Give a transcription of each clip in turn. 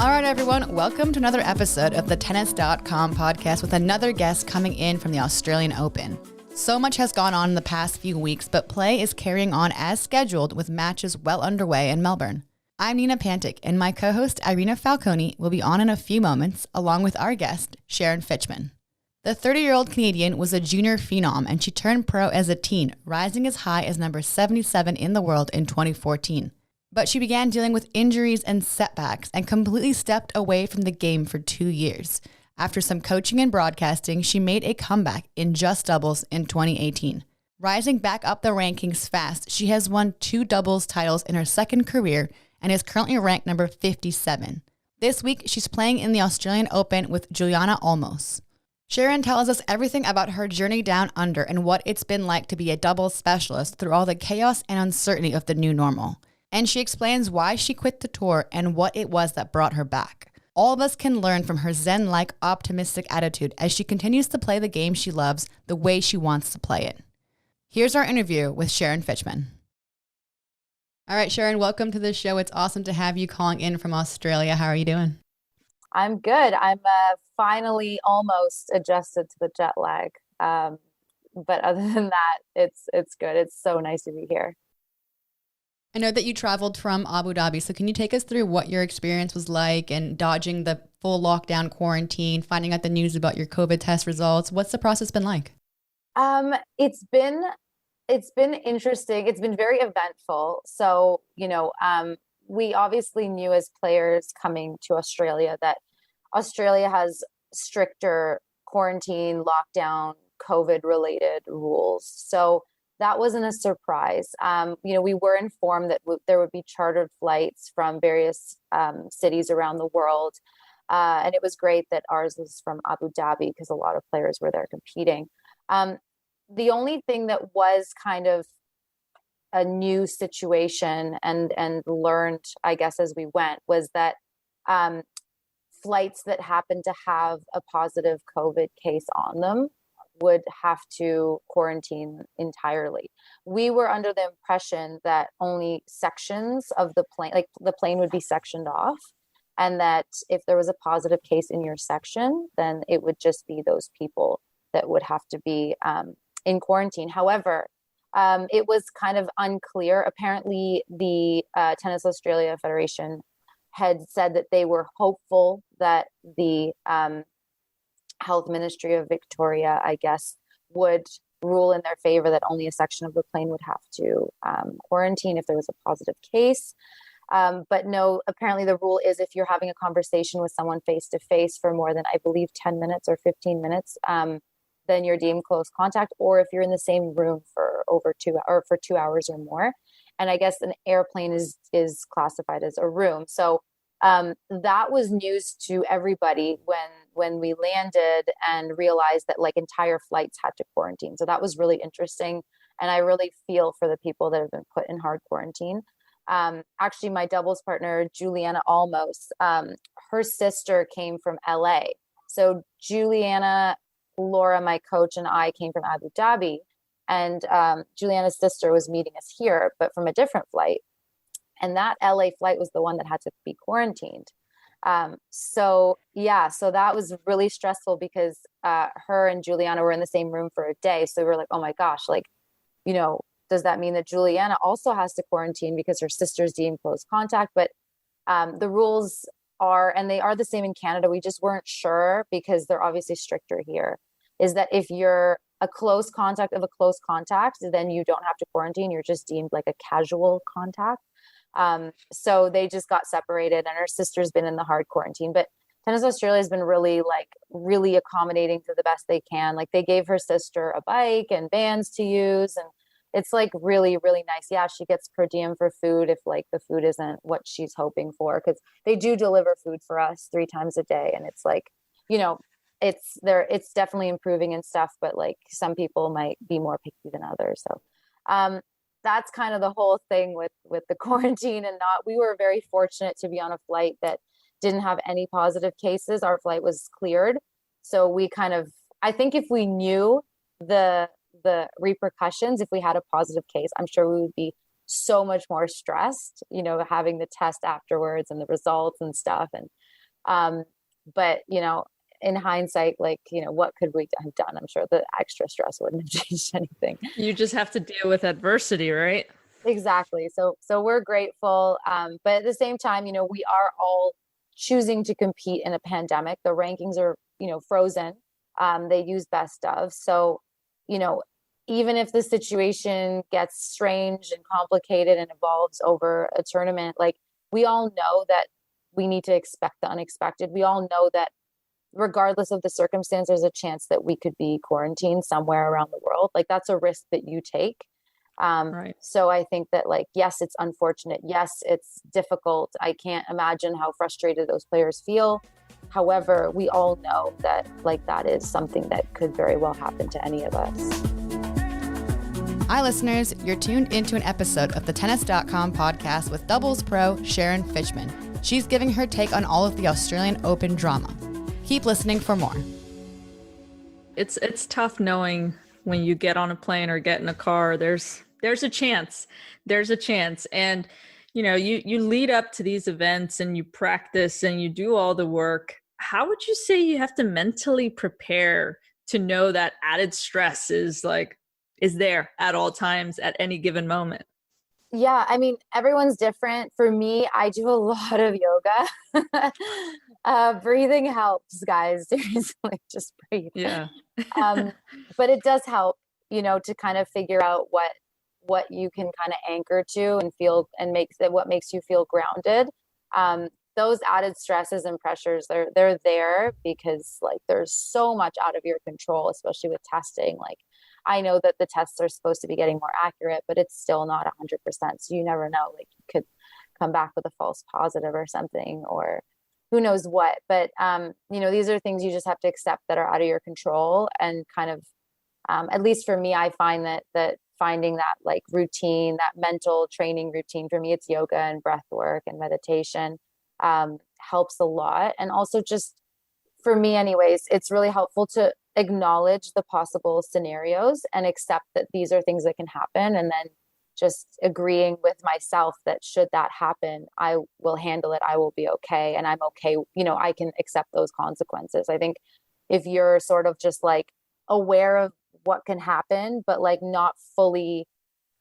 All right, everyone, welcome to another episode of the Tennis.com podcast with another guest coming in from the Australian Open. So much has gone on in the past few weeks, but play is carrying on as scheduled with matches well underway in Melbourne. I'm Nina Pantic, and my co-host Irina Falcone will be on in a few moments, along with our guest, Sharon Fichman. The 30-year-old Canadian was a junior phenom, and she turned pro as a teen, rising as high as number 77 in the world in 2014. But she began dealing with injuries and setbacks and completely stepped away from the game for 2 years. After some coaching and broadcasting, she made a comeback in just doubles in 2018. Rising back up the rankings fast, she has won 2 doubles titles in her second career and is currently ranked number 57. This week, she's playing in the Australian Open with Juliana Olmos. Sharon tells us everything about her journey down under and what it's been like to be a doubles specialist through all the chaos and uncertainty of the new normal. And she explains why she quit the tour and what it was that brought her back. All of us can learn from her zen-like optimistic attitude as she continues to play the game she loves the way she wants to play it. Here's our interview with Sharon Fichman. All right, Sharon, welcome to the show. It's awesome to have you calling in from Australia. How are you doing? I'm good. I'm finally almost adjusted to the jet lag. But other than that, it's good. It's so nice to be here. I know that you traveled from Abu Dhabi, so can you take us through what your experience was like and dodging the full lockdown quarantine, finding out the news about your COVID test results? What's the process been like? It's been interesting. It's been very eventful. So, we obviously knew as players coming to Australia that Australia has stricter quarantine, lockdown, COVID-related rules. So that wasn't a surprise. We were informed that there would be chartered flights from various cities around the world. And it was great that ours was from Abu Dhabi because a lot of players were there competing. The only thing that was kind of a new situation and learned, I guess, as we went was that flights that happened to have a positive COVID case on them would have to quarantine entirely. We were under the impression that only sections of the plane, like the plane would be sectioned off, and that if there was a positive case in your section, then it would just be those people that would have to be in quarantine. However, it was kind of unclear. Apparently, the Tennis Australia Federation had said that they were hopeful that the Health Ministry of Victoria, I guess, would rule in their favor that only a section of the plane would have to quarantine if there was a positive case. But no, apparently the rule is if you're having a conversation with someone face to face for more than, I believe, 10 minutes or 15 minutes, then you're deemed close contact, or if you're in the same room for over 2 hours or more. And I guess an airplane is classified as a room. So that was news to everybody when we landed and realized that like entire flights had to quarantine. So that was really interesting. And I really feel for the people that have been put in hard quarantine. Actually, my doubles partner, Juliana Olmos, her sister came from LA. So Juliana, Laura, my coach, and I came from Abu Dhabi. And Juliana's sister was meeting us here, but from a different flight. And that LA flight was the one that had to be quarantined. So that was really stressful because her and Juliana were in the same room for a day. So we were like, oh my gosh, does that mean that Juliana also has to quarantine because her sister's deemed close contact? But the rules are, and they are the same in Canada. We just weren't sure because they're obviously stricter here, is that if you're a close contact of a close contact, then you don't have to quarantine. You're just deemed like a casual contact. So they just got separated, and her sister's been in the hard quarantine. But Tennis Australia has been really accommodating to the best they can. Like they gave her sister a bike and vans to use, and it's like really, really nice. Yeah, she gets per diem for food if like the food isn't what she's hoping for, because they do deliver food for us 3 times a day, and it's like, it's definitely improving and stuff, but like some people might be more picky than others. So that's kind of the whole thing with the quarantine. And we were very fortunate to be on a flight that didn't have any positive cases. Our flight was cleared. So we I think if we knew the repercussions, if we had a positive case, I'm sure we would be so much more stressed, having the test afterwards and the results and stuff. And but in hindsight, what could we have done? I'm sure the extra stress wouldn't have changed anything. You just have to deal with adversity, right? Exactly. So we're grateful. But at the same time, we are all choosing to compete in a pandemic. The rankings are, frozen. They use best of. So, even if the situation gets strange and complicated and evolves over a tournament, we all know that we need to expect the unexpected. We all know that regardless of the circumstance, there's a chance that we could be quarantined somewhere around the world. That's a risk that you take. Right. So I think that yes, it's unfortunate. Yes, it's difficult. I can't imagine how frustrated those players feel. However, we all know that that is something that could very well happen to any of us. Hi, listeners. You're tuned into an episode of the Tennis.com podcast with doubles pro Sharon Fichman. She's giving her take on all of the Australian Open drama. Keep listening for more. It's tough knowing when you get on a plane or get in a car, there's a chance. And, you lead up to these events and you practice and you do all the work. How would you say you have to mentally prepare to know that added stress is there at all times at any given moment? Yeah, I mean, everyone's different. For me, I do a lot of yoga. Breathing helps, guys. Seriously, just breathe. Yeah. But it does help, to kind of figure out what you can kind of anchor to and feel and what makes you feel grounded. Those added stresses and pressures, they're there because there's so much out of your control, especially with testing. I know that the tests are supposed to be getting more accurate, but it's still not 100%. So you never know, you could come back with a false positive or something, or who knows what. But, these are things you just have to accept that are out of your control. And kind of, at least for me, I find that finding that routine, that mental training routine, for me, it's yoga and breath work and meditation, helps a lot. And also just for me anyways, it's really helpful to acknowledge the possible scenarios and accept that these are things that can happen. And then just agreeing with myself that should that happen, I will handle it. I will be okay. And I'm okay. I can accept those consequences. I think if you're sort of just aware of what can happen, but not fully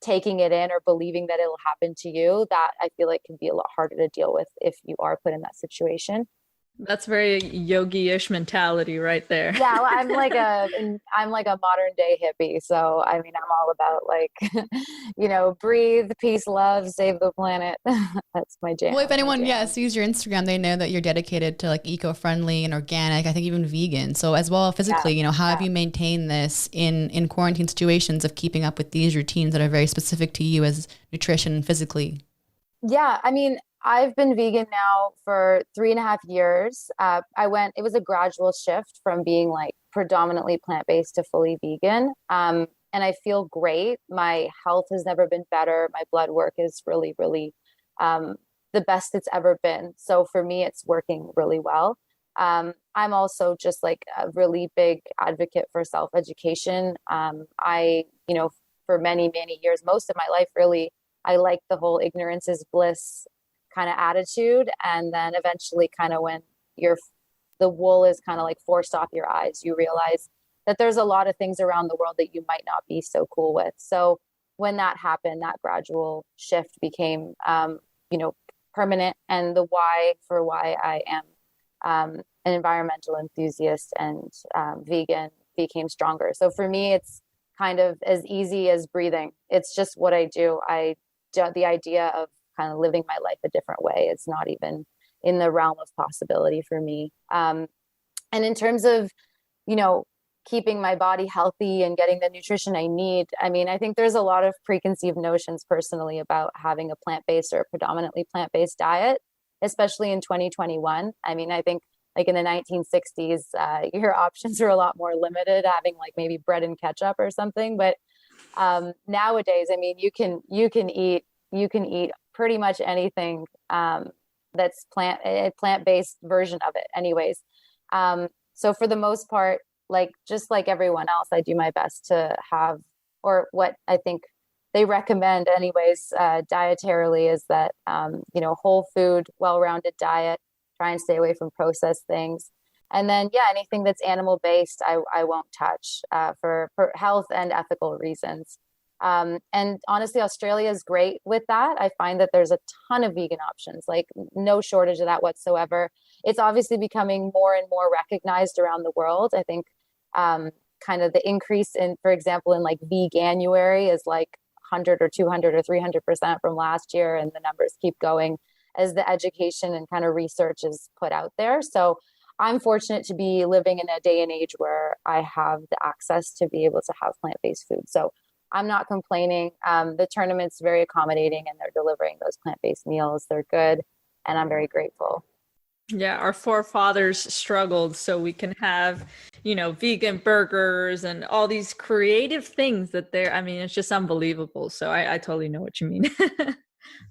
taking it in or believing that it'll happen to you, that I feel can be a lot harder to deal with if you are put in that situation. That's very yogi-ish mentality right there. Yeah, well, I'm like a modern day hippie. So I mean, I'm all about breathe, peace, love, save the planet. That's my jam. Well, if anyone sees your Instagram, they know that you're dedicated to eco-friendly and organic. I think even vegan. So as well physically, how have you maintained this in quarantine situations of keeping up with these routines that are very specific to you as nutrition and physically? Yeah, I mean, I've been vegan now for 3.5 years. It was a gradual shift from being predominantly plant-based to fully vegan. And I feel great. My health has never been better. My blood work is really, really the best it's ever been. So for me, it's working really well. I'm also just a really big advocate for self-education. For many, many years, most of my life, really, I like the whole ignorance is bliss kind of attitude. And then eventually kind of when the wool is kind of forced off your eyes, you realize that there's a lot of things around the world that you might not be so cool with. So when that happened, that gradual shift became, permanent. And the why I am an environmental enthusiast and vegan became stronger. So for me, it's kind of as easy as breathing. It's just what I do. The idea of kind of living my life a different way, it's not even in the realm of possibility for me. And in terms of, keeping my body healthy and getting the nutrition I need, I mean, I think there's a lot of preconceived notions personally about having a plant-based or a predominantly plant-based diet, especially in 2021. I mean, I think in the 1960s, your options were a lot more limited, having maybe bread and ketchup or something. But nowadays, I mean, you can eat pretty much anything that's plant-based version of it anyways. So for the most part, just like everyone else, I do my best to have, or what I think they recommend anyways, dietarily, is that, whole food, well-rounded diet, try and stay away from processed things. And then, anything that's animal based, I won't touch, for health and ethical reasons. And honestly, Australia is great with that. I find that there's a ton of vegan options, like no shortage of that whatsoever. It's obviously becoming more and more recognized around the world. I think kind of the increase in, for example, in like Veganuary is like 100 or 200 or 300% from last year. And the numbers keep going as the education and kind of research is put out there. So I'm fortunate to be living in a day and age where I have the access to be able to have plant-based food. So I'm not complaining. The tournament's very accommodating and they're delivering those plant-based meals. They're good. And I'm very grateful. Yeah, our forefathers struggled so we can have, vegan burgers and all these creative things that it's just unbelievable. So I totally know what you mean.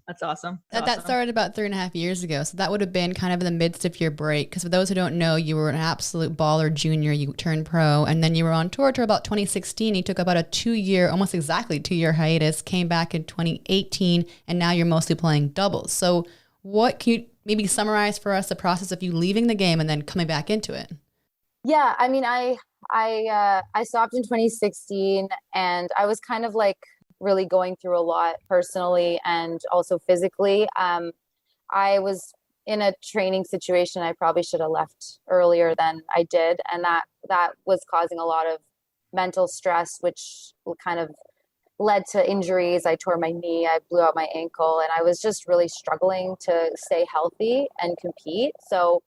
That's awesome. That started about 3.5 years ago. So that would have been kind of in the midst of your break. Because for those who don't know, you were an absolute baller junior. You turned pro and then you were on tour till about 2016. You took about a 2-year, almost exactly 2-year hiatus, came back in 2018, and now you're mostly playing doubles. So what can you maybe summarize for us the process of you leaving the game and then coming back into it? Yeah, I mean, I stopped in 2016 and I was kind of like really going through a lot personally and also physically. I was in a training situation I probably should have left earlier than I did. And that was causing a lot of mental stress, which kind of led to injuries. I tore my knee, I blew out my ankle, and I was just really struggling to stay healthy and compete. So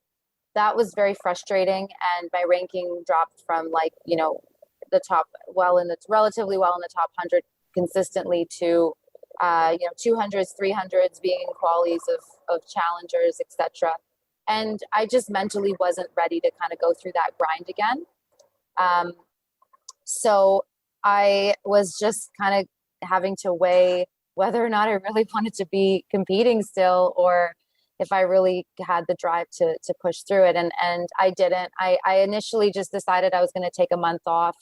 that was very frustrating. And my ranking dropped from the top, relatively well in the top 100 consistently to 200s, 300s, being in qualies of challengers, etc. And I just mentally wasn't ready to kind of go through that grind again. So I was just kind of having to weigh whether or not I really wanted to be competing still, or if I really had the drive to push through it. And I didn't. I initially just decided I was going to take a month off,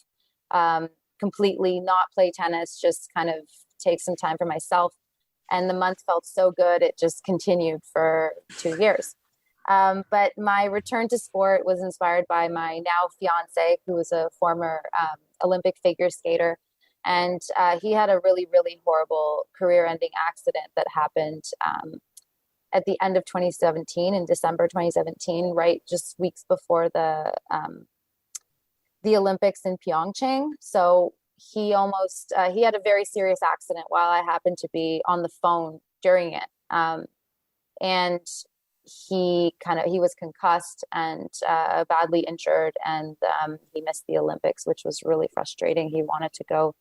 completely not play tennis, just kind of take some time for myself. And the month felt so good. It just continued for 2 years. But my return to sport was inspired by my now fiance, who was a former Olympic figure skater. And he had a really, really horrible career-ending accident that happened at the end of 2017, in December 2017, right just weeks before the Olympics in Pyeongchang. So he almost, he had a very serious accident while I happened to be on the phone during it. And he was concussed and badly injured, and he missed the Olympics, which was really frustrating. He wanted to go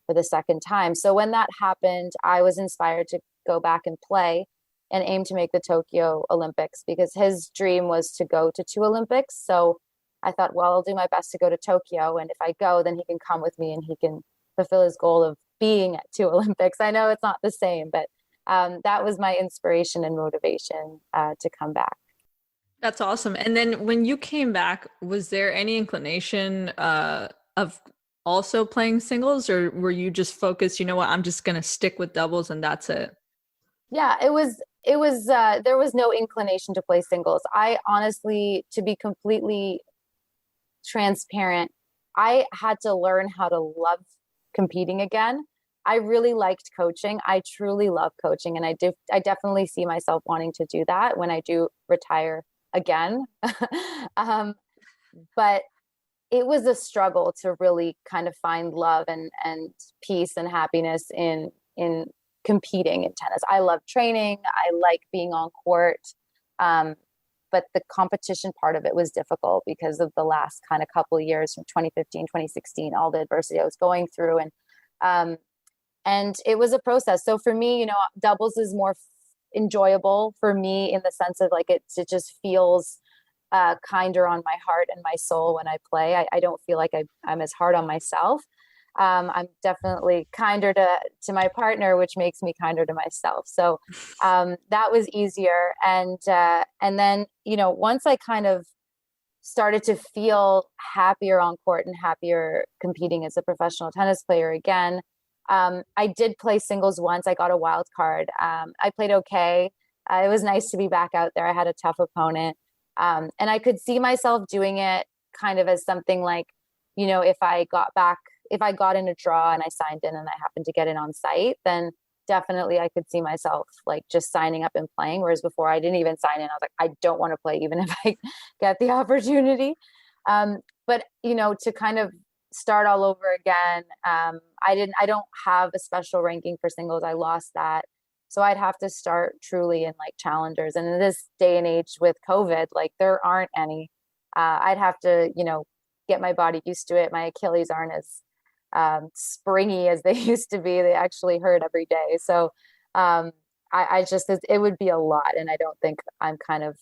for the second time. So when that happened, I was inspired to go back and play and aim to make the Tokyo Olympics, because his dream was to go to 2 Olympics. So I thought, well, I'll do my best to go to Tokyo. And if I go, then he can come with me and he can fulfill his goal of being at 2 Olympics. I know it's not the same, but that was my inspiration and motivation to come back. That's awesome. And then when you came back, was there any inclination of also playing singles, or were you just focused, I'm just going to stick with doubles and that's it? Yeah, it was, there was no inclination to play singles. I honestly, to be completely transparent, I had to learn how to love competing again. I really liked coaching. I truly love coaching. And I definitely see myself wanting to do that when I do retire again. But it was a struggle to really kind of find love and peace and happiness in competing in tennis. I love training. I like being on court. But the competition part of it was difficult because of the last kind of couple of years from 2015, 2016, all the adversity I was going through. And it was a process. So for me, doubles is more enjoyable for me in the sense of like, it just feels kinder on my heart and my soul when I play. I don't feel like I'm as hard on myself. I'm definitely kinder to my partner, which makes me kinder to myself. So that was easier. And then, once I kind of started to feel happier on court and happier competing as a professional tennis player again. I did play singles once. I got a wild card. I played okay. It was nice to be back out there. I had a tough opponent. And I could see myself doing it kind of as something like, if I got in a draw and I signed in and I happened to get in on site, then definitely I could see myself like just signing up and playing. Whereas before I didn't even sign in. I was like, I don't want to play even if I get the opportunity. But to kind of start all over again, I don't have a special ranking for singles. I lost that. So I'd have to start truly in like challengers. And in this day and age with COVID, like there aren't any. I'd have to, get my body used to it. My Achilles aren't as springy as they used to be. They actually hurt every day. So I just, it would be a lot. And I don't think I'm kind of,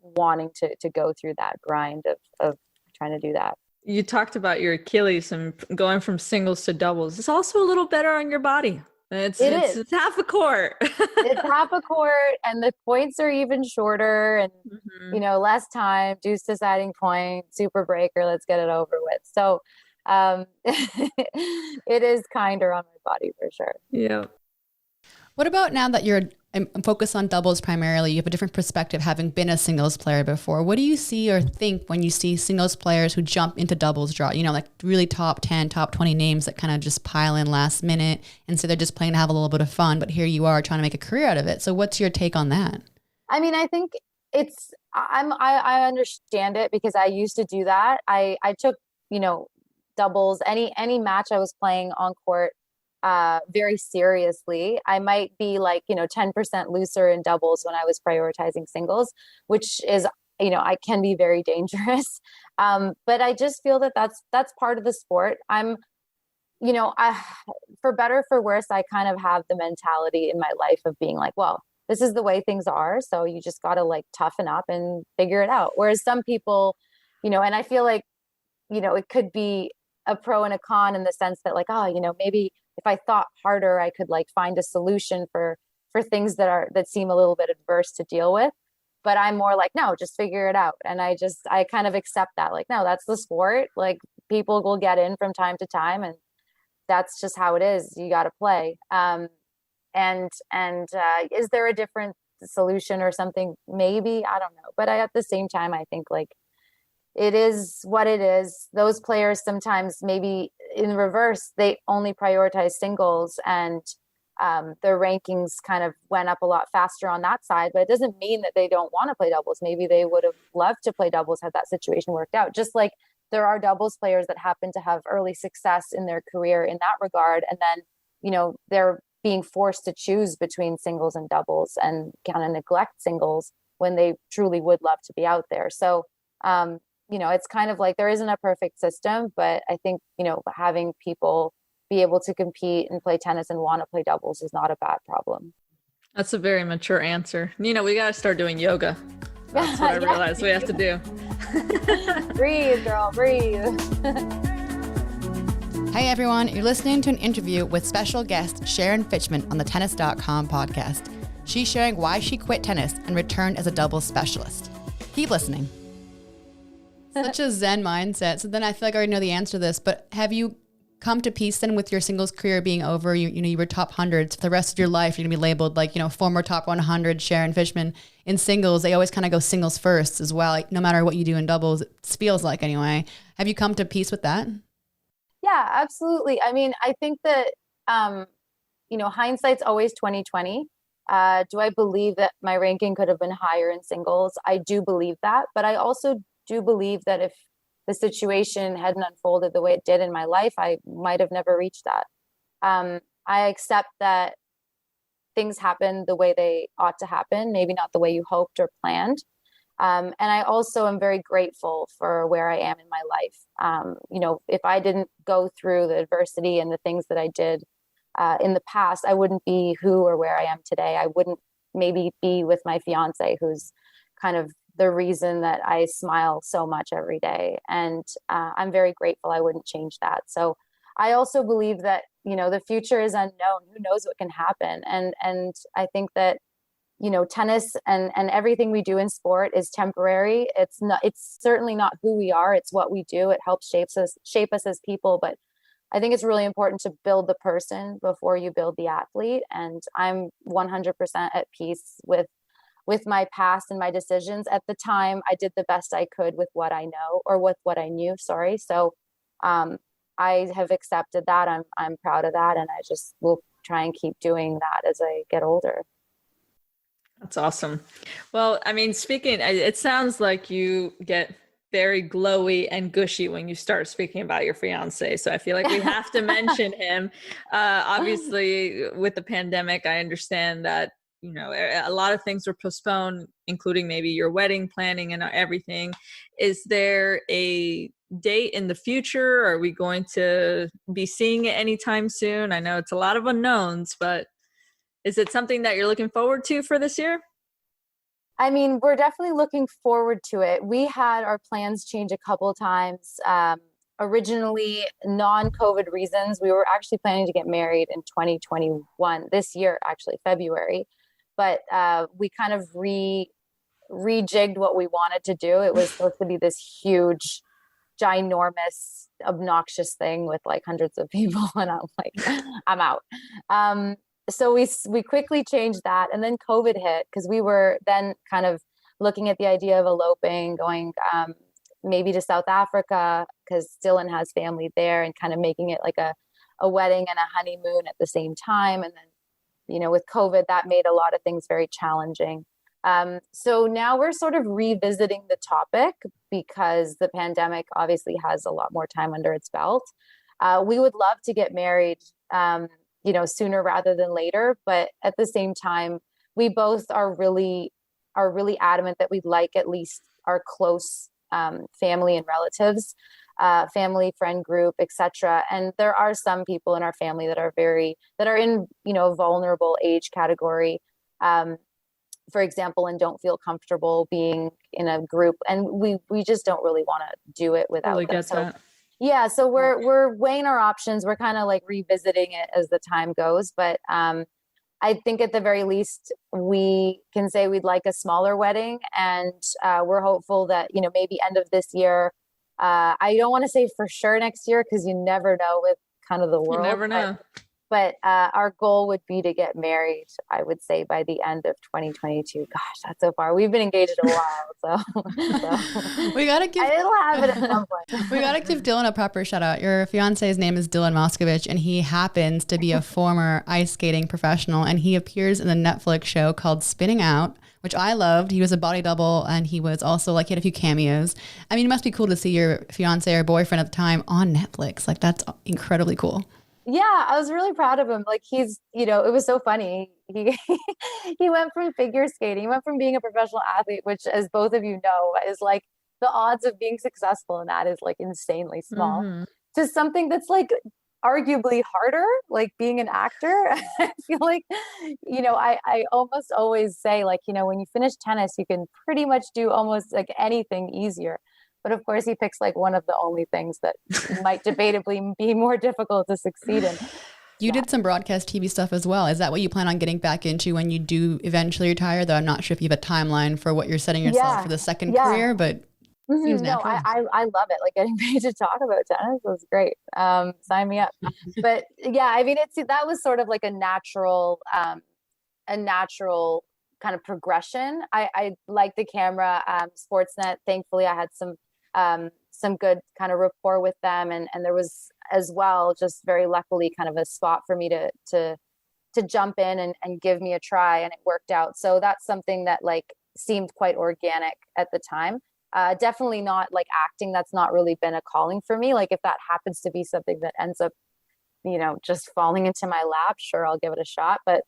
wanting to go through that grind of trying to do that. You talked about your Achilles and going from singles to doubles. It's also a little better on your body. It's half a court. It's half a court, and the points are even shorter, and less time, deuce deciding point, super breaker, let's get it over with. So it is kinder on my body for sure. Yeah. What about now that you're focused on doubles primarily, you have a different perspective having been a singles player before. What do you see or think when you see singles players who jump into doubles draw, like really top 10, top 20 names that kind of just pile in last minute and so they're just playing to have a little bit of fun, but here you are trying to make a career out of it. So what's your take on that? I mean, I think I understand it because I used to do that. I took, doubles, any match I was playing on court very seriously. I might be like, 10% looser in doubles when I was prioritizing singles, which is, I can be very dangerous. But I just feel that that's part of the sport. For better, for worse, I kind of have the mentality in my life of being like, well, this is the way things are. So you just got to like toughen up and figure it out. Whereas some people, and I feel like, it could be a pro and a con in the sense that like, maybe if I thought harder, I could like find a solution for things that seem a little bit adverse to deal with. But I'm more like, no, just figure it out. And I kind of accept that, like, no, that's the sport. Like people will get in from time to time and that's just how it is. You got to play. Is there a different solution or something? Maybe, I don't know. But at the same time, I think like it is what it is. Those players sometimes maybe in reverse, they only prioritize singles and their rankings kind of went up a lot faster on that side, but it doesn't mean that they don't want to play doubles. Maybe they would have loved to play doubles had that situation worked out. Just like there are doubles players that happen to have early success in their career in that regard. And then, they're being forced to choose between singles and doubles and kind of neglect singles when they truly would love to be out there. So, it's kind of like there isn't a perfect system, but I think, having people be able to compete and play tennis and want to play doubles is not a bad problem. That's a very mature answer. We got to start doing yoga. That's what I realized we have to do. Breathe, girl, breathe. Hey everyone, you're listening to an interview with special guest Sharon Fichman on the tennis.com podcast. She's sharing why she quit tennis and returned as a doubles specialist. Keep listening. Such a Zen mindset. So then I feel like I already know the answer to this, but have you come to peace then with your singles career being over? You were top hundreds for the rest of your life. You're gonna be labeled like, former top 100 Sharon Fichman. In singles, they always kind of go singles first as well. Like no matter what you do in doubles, it feels like anyway. Have you come to peace with that? Yeah, absolutely. I mean, I think that, hindsight's always 20/20. Do I believe that my ranking could have been higher in singles? I do believe that, but I also do believe that if the situation hadn't unfolded the way it did in my life, I might have never reached that. I accept that things happen the way they ought to happen, maybe not the way you hoped or planned. And I also am very grateful for where I am in my life. If I didn't go through the adversity and the things that I did in the past, I wouldn't be who or where I am today. I wouldn't maybe be with my fiance, who's kind of the reason that I smile so much every day. And I'm very grateful. I wouldn't change that. So I also believe that, the future is unknown. Who knows what can happen? And I think that, tennis and everything we do in sport is temporary. It's certainly not who we are. It's what we do. It helps shape us as people. But I think it's really important to build the person before you build the athlete. And I'm 100% at peace with my past and my decisions. At the time, I did the best I could with what I know, or with what I knew. Sorry. So I have accepted that. I'm proud of that. And I just will try and keep doing that as I get older. That's awesome. Well, I mean, it sounds like you get very glowy and gushy when you start speaking about your fiance. So I feel like we have to mention him. Obviously, with the pandemic, I understand that, a lot of things were postponed, including maybe your wedding planning and everything. Is there a date in the future? Are we going to be seeing it anytime soon? I know it's a lot of unknowns, but is it something that you're looking forward to for this year? I mean, we're definitely looking forward to it. We had our plans change a couple of times. Originally, non-COVID reasons, we were actually planning to get married in 2021, this year, actually, February. But we kind of rejigged what we wanted to do. It was supposed to be this huge, ginormous, obnoxious thing with like hundreds of people. And I'm like, I'm out. So we quickly changed that. And then COVID hit, because we were then kind of looking at the idea of eloping, going maybe to South Africa, because Dylan has family there, and kind of making it like a wedding and a honeymoon at the same time. And then, with COVID, that made a lot of things very challenging. So now we're sort of revisiting the topic, because the pandemic obviously has a lot more time under its belt. We would love to get married, sooner rather than later. But at the same time, we both are really adamant that we'd like at least our close family and relatives, family, friend group, etc. And there are some people in our family that are in, a vulnerable age category, for example, and don't feel comfortable being in a group. And we just don't really want to do it without Totally them. get that. Yeah, so we're weighing our options. We're kind of like revisiting it as the time goes. But I think at the very least, we can say we'd like a smaller wedding, and we're hopeful that, maybe end of this year. I don't want to say for sure next year, because you never know with kind of the world. You never know. But our goal would be to get married, I would say, by the end of 2022. Gosh, that's so far. We've been engaged a while, so we gotta give. It'll happen at some point. We gotta give Dylan a proper shout out. Your fiance's name is Dylan Moskovich, and he happens to be a former ice skating professional, and he appears in the Netflix show called Spinning Out, which I loved. He was a body double, and he was also he had a few cameos. I mean, it must be cool to see your fiance or boyfriend at the time on Netflix. Like, that's incredibly cool. Yeah, I was really proud of him. Like, he's, it was so funny. He went from figure skating, he went from being a professional athlete, which, as both of you know, is like the odds of being successful in that is like insanely small, to something that's like arguably harder, like being an actor. I feel like, I almost always say, like, when you finish tennis, you can pretty much do almost like anything easier. But of course, he picks like one of the only things that might debatably be more difficult to succeed in. You did some broadcast TV stuff as well. Is that what you plan on getting back into when you do eventually retire? Though I'm not sure if you have a timeline for what you're setting yourself for the second career, but seems natural. I love it. Like, getting paid to talk about tennis was great. Sign me up. But yeah, I mean, that was sort of like a natural kind of progression. I like the camera, Sportsnet. Thankfully, I had some good kind of rapport with them, and there was as well, just very luckily, kind of a spot for me to jump in and give me a try, and it worked out. So that's something that like seemed quite organic at the time. Definitely not like acting. That's not really been a calling for me. Like, if that happens to be something that ends up, just falling into my lap, sure, I'll give it a shot. But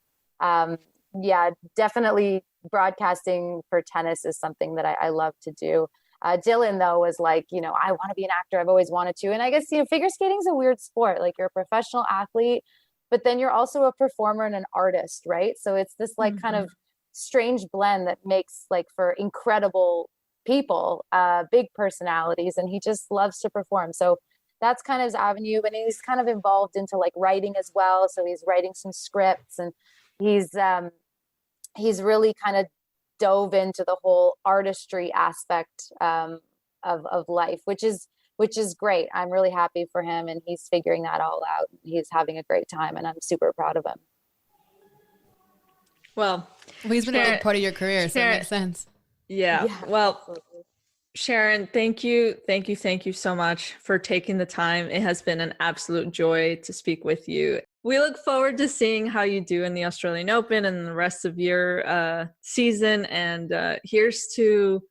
yeah, definitely broadcasting for tennis is something that I love to do. Dylan, though, was like, I want to be an actor. I've always wanted to. And I guess, figure skating is a weird sport. Like, you're a professional athlete, but then you're also a performer and an artist, right? So it's this like kind of strange blend that makes like for incredible people, big personalities. And he just loves to perform. So that's kind of his avenue. And he's kind of involved into like writing as well. So he's writing some scripts, and he's he's really kind of dove into the whole artistry aspect of life, which is great. I'm really happy for him, and he's figuring that all out. He's having a great time, and I'm super proud of him. Well, he's been a big part of your career, so it makes sense. Yeah. Well, absolutely. Sharon, thank you so much for taking the time. It has been an absolute joy to speak with you. We look forward to seeing how you do in the Australian Open and the rest of your season. And here's to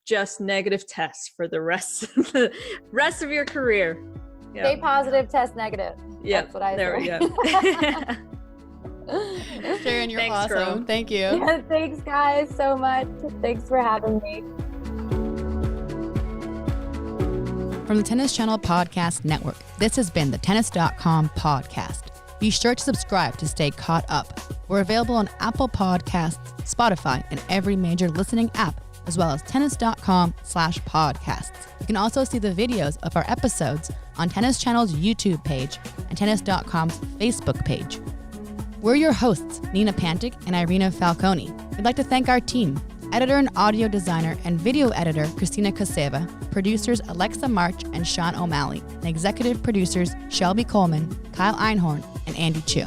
just negative tests for the rest of your career. Yeah. Stay positive, test negative. Yeah, that's what I there say. We go. Sharon, you're awesome. Girl. Thank you. Yeah, thanks, guys, so much. Thanks for having me. From the Tennis Channel Podcast Network, this has been the Tennis.com podcast. Be sure to subscribe to stay caught up. We're available on Apple Podcasts, Spotify, and every major listening app, as well as tennis.com/podcasts. You can also see the videos of our episodes on Tennis Channel's YouTube page and Tennis.com's Facebook page. We're your hosts, Nina Pantic and Irina Falcone. We'd like to thank our team, editor and audio designer and video editor Christina Koseva, producers Alexa March and Sean O'Malley, and executive producers Shelby Coleman, Kyle Einhorn, and Andy Chu.